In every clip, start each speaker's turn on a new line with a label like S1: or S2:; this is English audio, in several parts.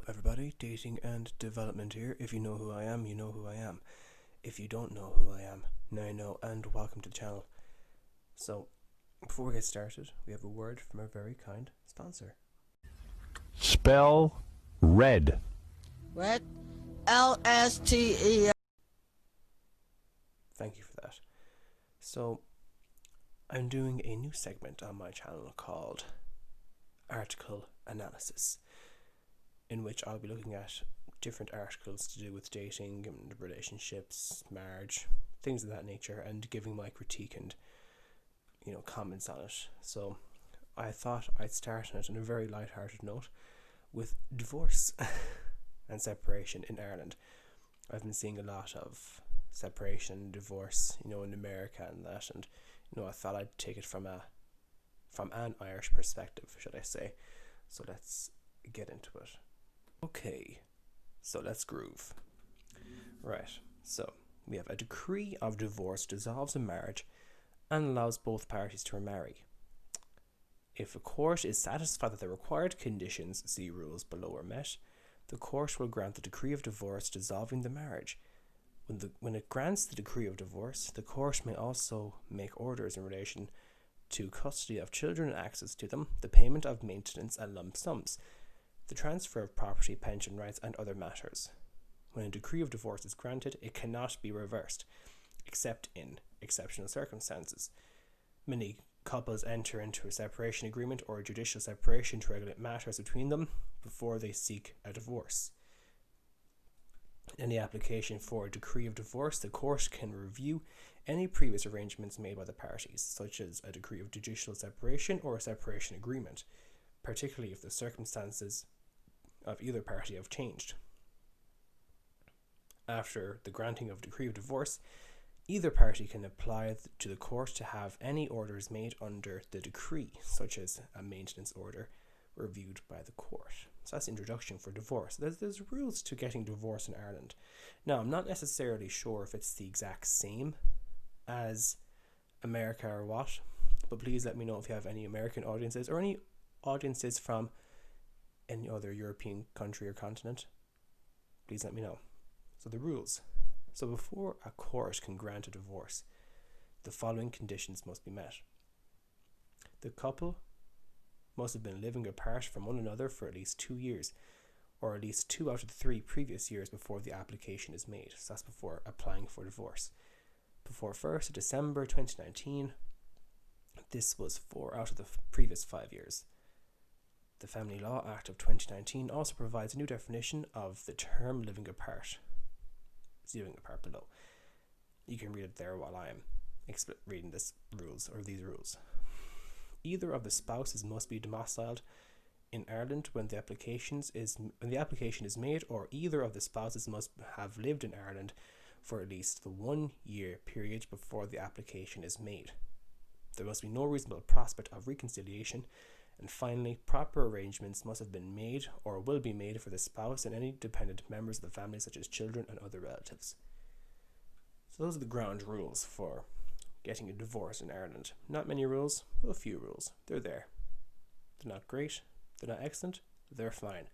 S1: everybody, dating and development here. If you know who I am, you know who I am. If you don't know who I am, now you know, and welcome to the channel. So, before we get started, we have a word from our very kind sponsor.
S2: Spell red.
S3: Red. L-S-T-E.
S1: Thank you for that. So, I'm doing a new segment on my channel called Article Analysis, in which I'll be looking at different articles to do with dating and relationships, marriage, things of that nature, and giving my critique and, comments on it. So I thought I'd start on it on a very light-hearted note with divorce and separation in Ireland. I've been seeing a lot of separation and divorce, in America and that, and I thought I'd take it from an Irish perspective, should I say. So let's get into it. Okay, so let's groove. Right, so we have a decree of divorce dissolves a marriage and allows both parties to remarry. If a court is satisfied that the required conditions, see rules below, are met, the court will grant the decree of divorce dissolving the marriage. When it grants the decree of divorce, the court may also make orders in relation to custody of children and access to them, the payment of maintenance and lump sums, the transfer of property, pension rights, and other matters. When a decree of divorce is granted, it cannot be reversed, except in exceptional circumstances. Many couples enter into a separation agreement or a judicial separation to regulate matters between them before they seek a divorce. In the application for a decree of divorce, the court can review any previous arrangements made by the parties, such as a decree of judicial separation or a separation agreement, particularly if the circumstances of either party have changed. After the granting of decree of divorce, either party can apply to the court to have any orders made under the decree, such as a maintenance order, reviewed by the court. So that's the introduction for divorce. There's rules to getting divorced in Ireland. Now, I'm not necessarily sure if it's the exact same as America or what, but please let me know if you have any American audiences or any audiences from any other European country or continent. Please let me know. So the rules. So before a court can grant a divorce, the following conditions must be met. The couple must have been living apart from one another for at least 2 years, or at least 2 out of the 3 previous years before the application is made. So that's before applying for divorce. Before 1st of December 2019, this was 4 out of the previous 5 years. The Family Law Act of 2019 also provides a new definition of the term living apart. It's living apart below. You can read it there while I'm reading these rules. Either of the spouses must be domiciled in Ireland when the application is made, or either of the spouses must have lived in Ireland for at least the 1 year period before the application is made. There must be no reasonable prospect of reconciliation. And finally, proper arrangements must have been made or will be made for the spouse and any dependent members of the family, such as children and other relatives. So those are the ground rules for getting a divorce in Ireland. Not many rules, but a few rules. They're there. They're not great, they're not excellent, they're fine.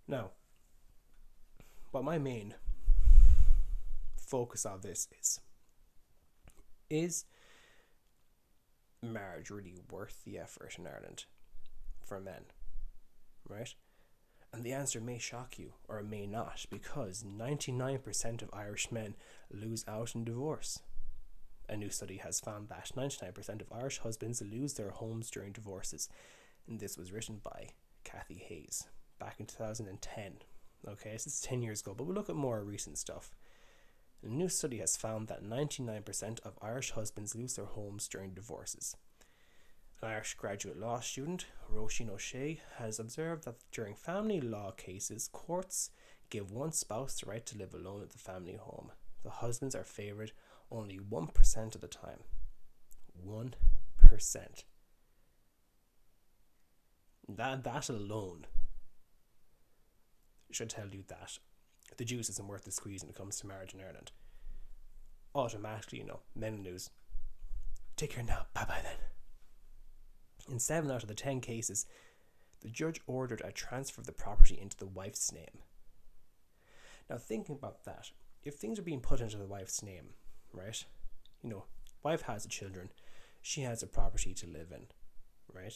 S1: Now, what my main focus of this is marriage really worth the effort in Ireland for men, right? And the answer may shock you, or it may not, because 99% of Irish men lose out in divorce. A new study has found that 99% of Irish husbands lose their homes during divorces, and this was written by Kathy Hayes back in 2010. Okay, so it's 10 years ago, but we'll look at more recent stuff. A new study has found that 99% of Irish husbands lose their homes during divorces. An Irish graduate law student, Roisin O'Shea, has observed that during family law cases, courts give one spouse the right to live alone at the family home. The husbands are favoured only 1% of the time. 1%. That alone should tell you that the juice isn't worth the squeeze when it comes to marriage in Ireland. Automatically, men lose. Take care now. Bye-bye then. In 7 out of the 10 cases, the judge ordered a transfer of the property into the wife's name. Now, thinking about that, if things are being put into the wife's name, right? Wife has the children, she has a property to live in, right?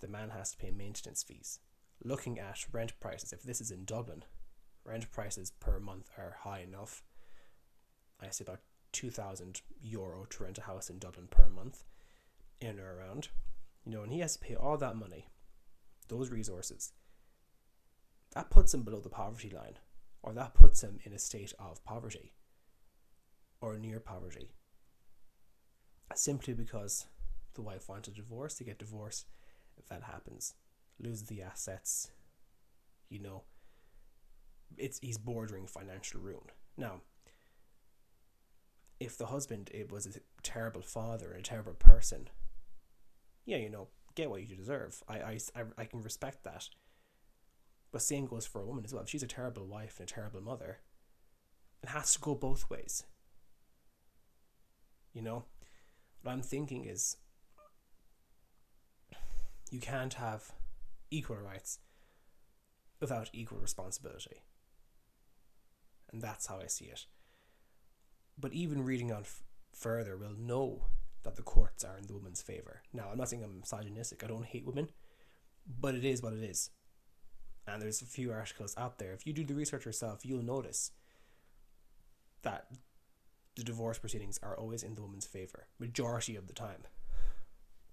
S1: The man has to pay maintenance fees. Looking at rent prices, if this is in Dublin, rent prices per month are high enough. I say about €2,000 to rent a house in Dublin per month, in or around. And he has to pay all that money, those resources. That puts him below the poverty line, or that puts him in a state of poverty, or near poverty. Simply because the wife wanted a divorce, they get divorced. If that happens, loses the assets, he's bordering financial ruin. Now, if the husband was a terrible father and a terrible person, get what you deserve. I can respect that. But same goes for a woman as well. If she's a terrible wife and a terrible mother, it has to go both ways. What I'm thinking is, you can't have equal rights without equal responsibility. And that's how I see it. But even reading on further, we'll know that the courts are in the woman's favour. Now, I'm not saying I'm misogynistic. I don't hate women. But it is what it is. And there's a few articles out there. If you do the research yourself, you'll notice that the divorce proceedings are always in the woman's favour, majority of the time.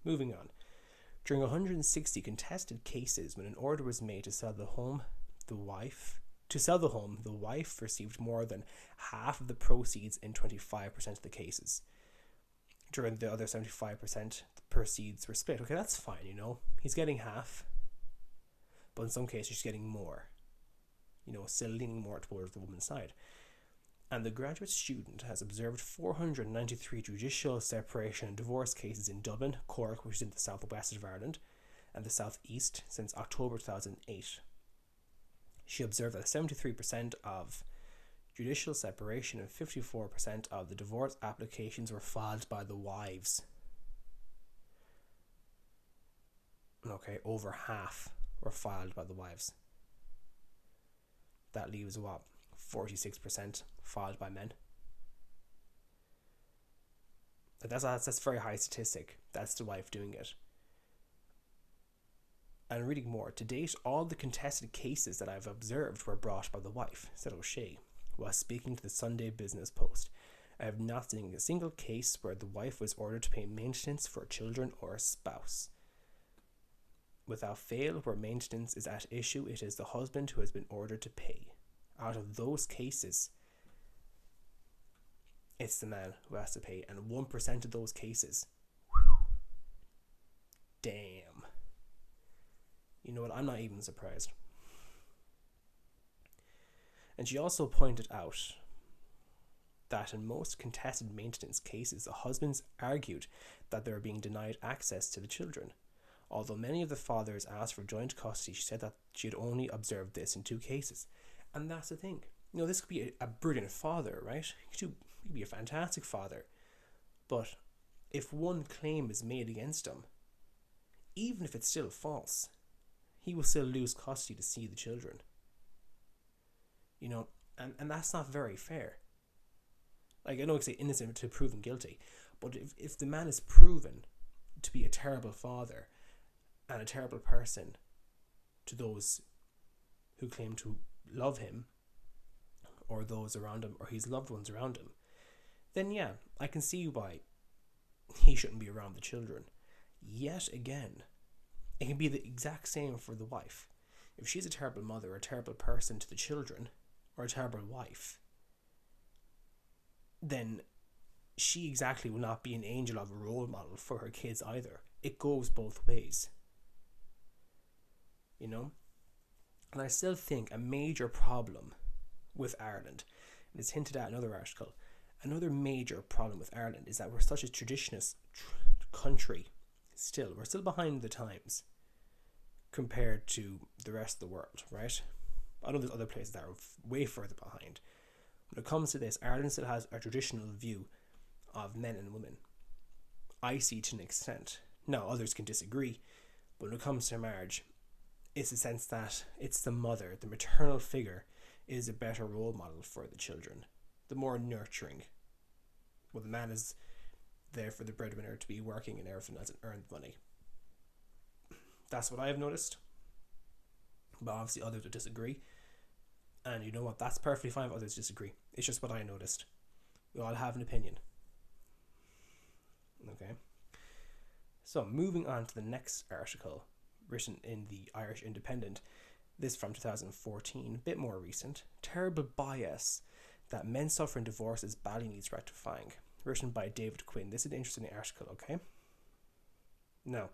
S1: Moving on. During 160 contested cases, when an order was made to sell the home, the wife received more than half of the proceeds in 25% of the cases. During the other 75%, the proceeds were split. Okay, that's fine, He's getting half, but in some cases he's getting more. Still leaning more towards the woman's side. And the graduate student has observed 493 judicial separation and divorce cases in Dublin, Cork, which is in the southwest of Ireland, and the southeast since October 2008. She observed that 73% of judicial separation and 54% of the divorce applications were filed by the wives. Okay, over half were filed by the wives. That leaves 46% filed by men. That's a very high statistic. That's the wife doing it. And reading more, to date, all the contested cases that I've observed were brought by the wife, said O'Shea, while speaking to the Sunday Business Post. I have not seen a single case where the wife was ordered to pay maintenance for children or a spouse. Without fail, where maintenance is at issue, it is the husband who has been ordered to pay. Out of those cases, it's the man who has to pay, and 1% of those cases, damn. You know what, I'm not even surprised. And she also pointed out that in most contested maintenance cases, the husbands argued that they were being denied access to the children. Although many of the fathers asked for joint custody, she said that she had only observed this in 2 cases. And that's the thing. This could be a brilliant father, right? He could be a fantastic father. But if one claim is made against him, even if it's still false, he will still lose custody to see the children. And that's not very fair. Like, I know it's innocent to proven guilty, but if the man is proven to be a terrible father and a terrible person to those who claim to love him, or those around him, or his loved ones around him, then yeah, I can see why he shouldn't be around the children. Yet again, it can be the exact same for the wife. If she's a terrible mother, or a terrible person to the children, or a terrible wife, then she exactly will not be an angel of a role model for her kids either. It goes both ways. And I still think a major problem with Ireland, and it's hinted at in another article, another major problem with Ireland is that we're such a traditionalist country. We're still behind the times compared to the rest of the world, right? I know there's other places that are way further behind. When it comes to this, Ireland still has a traditional view of men and women. I see to an extent. Now, others can disagree, But when it comes to marriage, it's a sense that it's the mother, the maternal figure, is a better role model for the children, the more nurturing. Well, the man is there for the breadwinner to be working and everything else and earn money. That's what I've noticed. But obviously others would disagree. And you know what? That's perfectly fine if others disagree. It's just what I noticed. We all have an opinion. Okay. So moving on to the next article, written in the Irish Independent. This from 2014, a bit more recent. Terrible bias that men suffering divorce is badly needs rectifying. Written by David Quinn. This is an interesting article, okay? Now,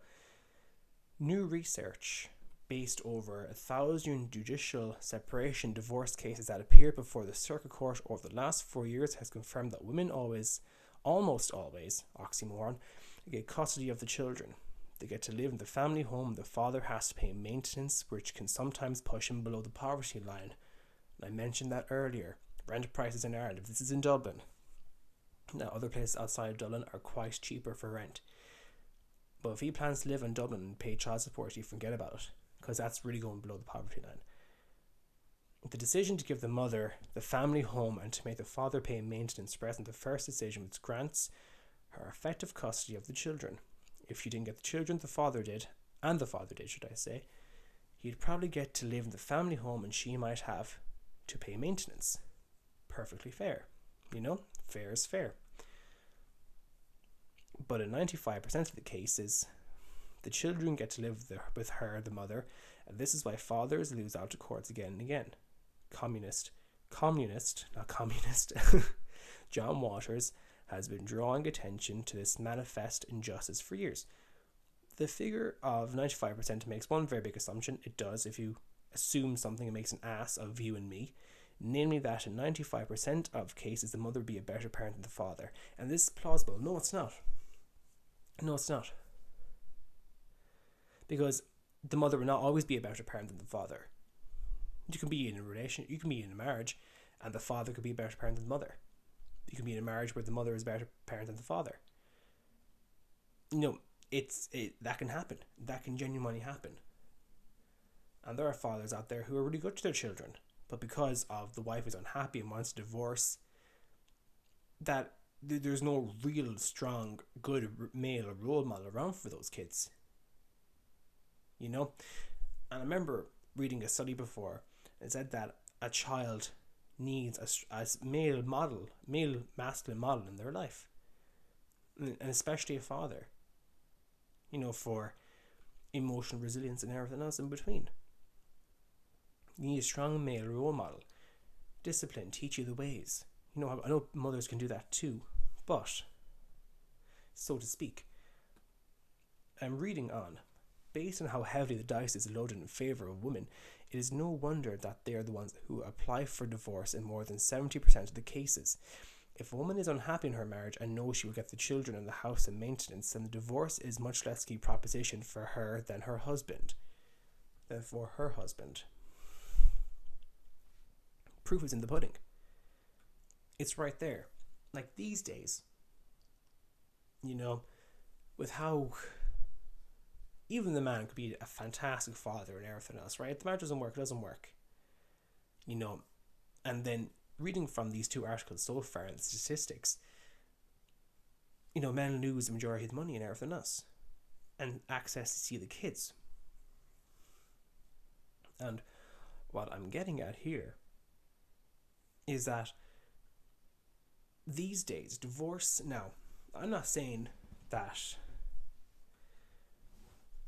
S1: new research based over 1,000 judicial separation divorce cases that appeared before the Circuit Court over the last 4 years has confirmed that women almost always, oxymoron, get custody of the children. They get to live in the family home. The father has to pay maintenance, which can sometimes push him below the poverty line. And I mentioned that earlier. Rent prices in Ireland, if this is in Dublin. Now, other places outside of Dublin are quite cheaper for rent. But if he plans to live in Dublin and pay child support, you forget about it, because that's really going below the poverty line. The decision to give the mother the family home and to make the father pay maintenance present the first decision which grants her effective custody of the children. If she didn't get the children, the father did, should I say, he'd probably get to live in the family home and she might have to pay maintenance. Perfectly fair. You know, fair is fair. But in 95% of the cases, the children get to live with her, the mother, and this is why fathers lose out to courts again and again. Communist, not communist, John Waters has been drawing attention to this manifest injustice for years. The figure of 95% makes one very big assumption. It does if you assume something and makes an ass of you and me. Namely that in 95% of cases the mother would be a better parent than the father. And this is plausible. No, it's not. Because the mother will not always be a better parent than the father. You can be in a marriage, and the father could be a better parent than the mother. You can be in a marriage where the mother is a better parent than the father. You know, that can happen. That can genuinely happen. And there are fathers out there who are really good to their children, but because of the wife is unhappy and wants a divorce, that there's no real strong, good male role model around for those kids. You know? And I remember reading a study before. It said that a child needs a male masculine model in their life. And especially a father. You know, for emotional resilience and everything else in between. You need a strong male role model. Discipline, teach you the ways. You know, I know mothers can do that too, but, so to speak. I'm reading on. Based on how heavily the dice is loaded in favour of women, it is no wonder that they are the ones who apply for divorce in more than 70% of the cases. If a woman is unhappy in her marriage and knows she will get the children and the house and maintenance, then the divorce is much less key proposition for her than for her husband. Proof is in the pudding. It's right there. Like these days, you know, with how even the man could be a fantastic father and everything else, right? If the marriage doesn't work, it doesn't work. You know, and then reading from these two articles so far and the statistics, you know, men lose the majority of the money and everything else. And access to see the kids. And what I'm getting at here is that these days, divorce, now, I'm not saying that,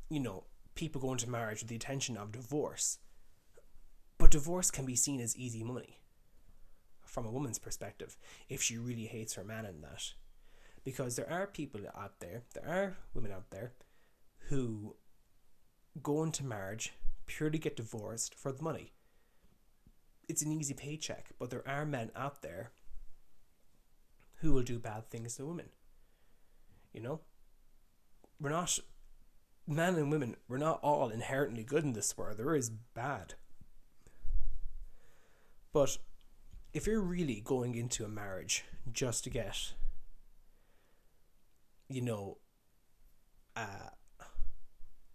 S1: you know, people go into marriage with the intention of divorce, but divorce can be seen as easy money from a woman's perspective if she really hates her man in that. Because there are women out there who go into marriage, purely get divorced for the money. It's an easy paycheck, but there are men out there who will do bad things to women. You know? Men and women, we're not all inherently good in this world. There is bad. But if you're really going into a marriage just to get, you know,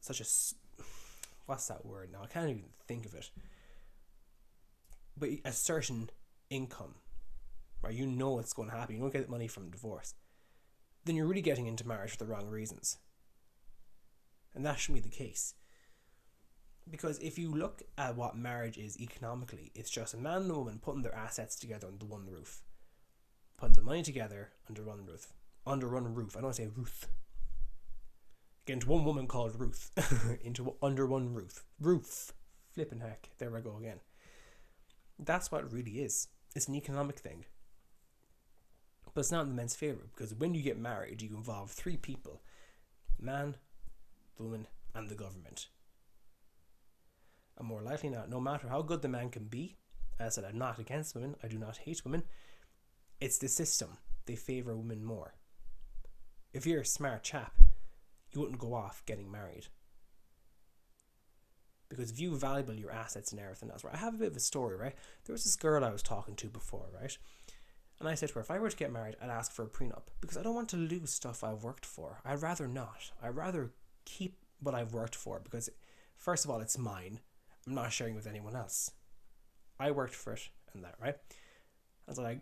S1: such a, what's that word now? I can't even think of it. But a certain income, right? You know it's going to happen. You don't get money from divorce. Then you're really getting into marriage for the wrong reasons. And that shouldn't be the case. Because if you look at what marriage is economically, it's just a man and a woman putting their assets together under one roof. Putting the money together under one roof. Under one roof. I don't want to say Ruth. Get into one woman called Ruth. Under one roof. Roof. Flipping heck. There we go again. That's what it really is. It's an economic thing. But it's not in the men's favour, because when you get married, you involve three people. Man, the woman, and the government. And more likely not, no matter how good the man can be, as I said, I'm not against women, I do not hate women, it's the system. They favour women more. If you're a smart chap, you wouldn't go off getting married. Because if you value your assets and everything else, right? I have a bit of a story, right? There was this girl I was talking to before, right? And I said to her, if I were to get married, I'd ask for a prenup. Because I don't want to lose stuff I've worked for. I'd rather not. I'd rather keep what I've worked for. Because, first of all, it's mine. I'm not sharing with anyone else. I worked for it and that, right? I was like,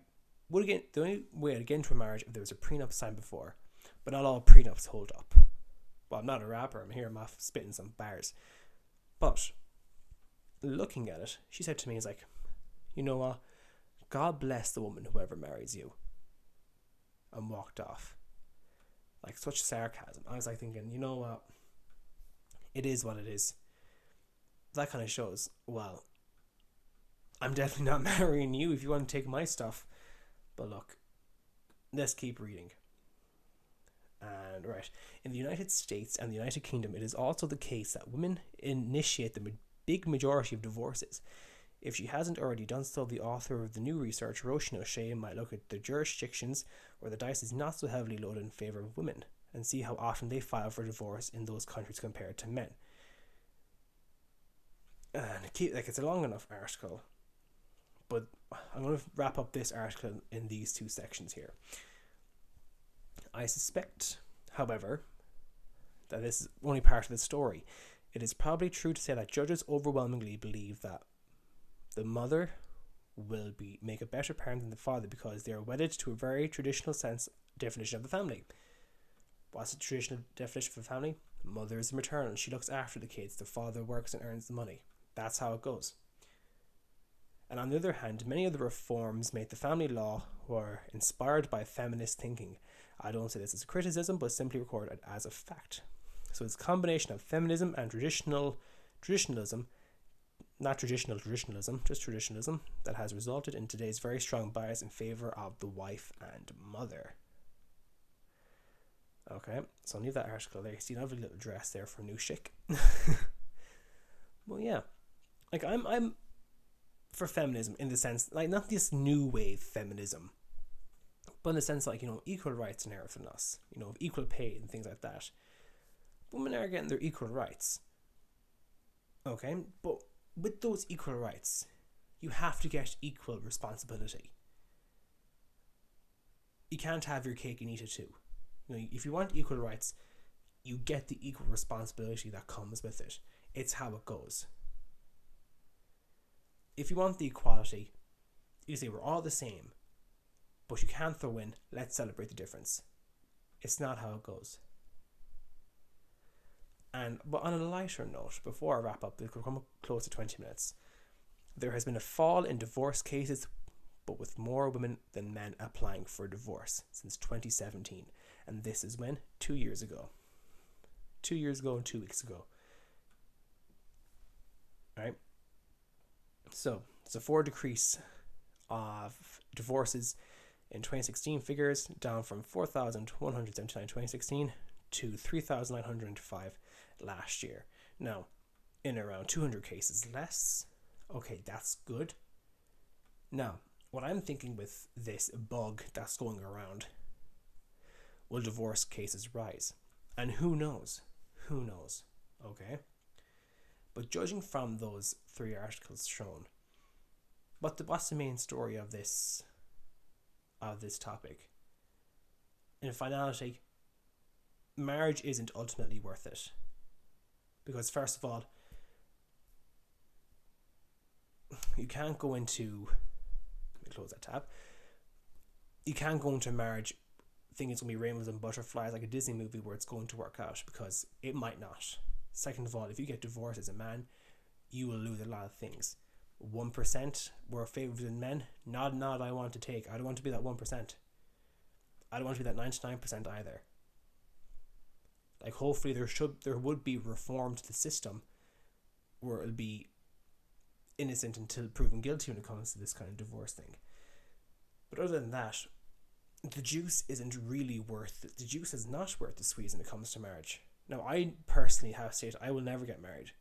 S1: the only way to get into a marriage if there was a prenup signed before. But not all prenups hold up. Well, I'm not a rapper. I'm here, I'm off spitting some bars. But looking at it, she said to me, "Is like, you know what? God bless the woman whoever marries you." And walked off. Like such sarcasm. I was like thinking, you know what? It is what it is. That kind of shows, well, I'm definitely not marrying you if you want to take my stuff. But look, let's keep reading. And right, in the United States and the United Kingdom, it is also the case that women initiate the big majority of divorces. If she hasn't already done so, the author of the new research, Roisin O'Shea, might look at the jurisdictions where the dice is not so heavily loaded in favour of women and see how often they file for divorce in those countries compared to men. And it's a long enough article, but I'm going to wrap up this article in these two sections here. I suspect, however, that this is only part of the story. It is probably true to say that judges overwhelmingly believe that the mother will make a better parent than the father because they are wedded to a very traditional definition of the family. What's the traditional definition of a family? Mother is maternal. She looks after the kids. The father works and earns the money. That's how it goes. And on the other hand, many of the reforms made the family law were inspired by feminist thinking. I don't say this as a criticism, but simply record it as a fact. So it's a combination of feminism and traditionalism, not traditional traditionalism, just traditionalism, that has resulted in today's very strong bias in favour of the wife and mother. Okay, so I'll leave that article there. See, I have a little dress there for new chic. Well, yeah, like I'm for feminism in the sense, like, not this new wave feminism, but in the sense, like, you know, equal rights and everything else, you know, equal pay and things like that. Women are getting their equal rights. Okay, but with those equal rights, you have to get equal responsibility. You can't have your cake and eat it too. You know, if you want equal rights, you get the equal responsibility that comes with it. It's how it goes. If you want the equality, you say we're all the same, but you can't throw in, let's celebrate the difference. It's not how it goes. But on a lighter note, before I wrap up, because we're coming close to 20 minutes, there has been a fall in divorce cases, but with more women than men applying for divorce since 2017. And this is when? 2 years ago. 2 years ago and 2 weeks ago. Right? So, it's a 4 decrease of divorces in 2016 figures, down from 4,179 in 2016 to 3,905 last year. Now, in around 200 cases less. Okay, that's good. Now, what I'm thinking with this bug that's going around, will divorce cases rise? And who knows? Who knows? Okay? But judging from those 3 articles shown, what's the main story of this topic? In finality, marriage isn't ultimately worth it. Because first of all, you can't go into, let me close that tab, you can't go into marriage thinking it's going to be rainbows and butterflies like a Disney movie where it's going to work out, because it might not. Second of all, if you get divorced as a man, you will lose a lot of things. 1% were favored in men, not I want to take. I don't want to be that 1%. I don't want to be that 99% either. Like, hopefully there would be reform to the system where it'll be innocent until proven guilty when it comes to this kind of divorce thing. But other than that, the juice isn't really worth it. The juice is not worth the squeeze when it comes to marriage. Now, I personally have stated I will never get married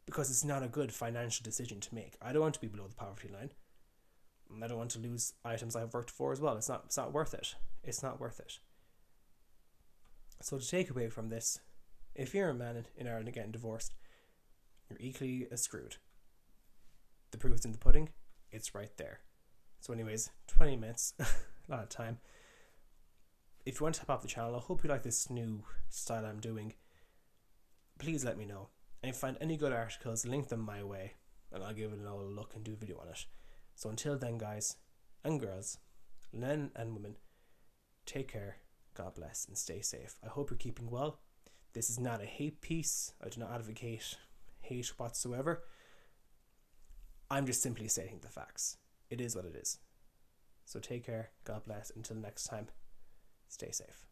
S1: because it's not a good financial decision to make. I don't want to be below the poverty line, and I don't want to lose items I've worked for as well. It's not worth it. It's not worth it. So to take away from this, if you're a man in Ireland getting divorced, you're equally as screwed. The proof is in the pudding. It's right there. So anyways, 20 minutes, a lot of time. If you want to tap off the channel, I hope you like this new style I'm doing. Please let me know. And if you find any good articles, link them my way, and I'll give it another look and do a video on it. So until then, guys and girls, men and women, take care, God bless, and stay safe. I hope you're keeping well. This is not a hate piece. I do not advocate hate whatsoever. I'm just simply stating the facts. It is what it is. So take care, God bless, until next time, stay safe.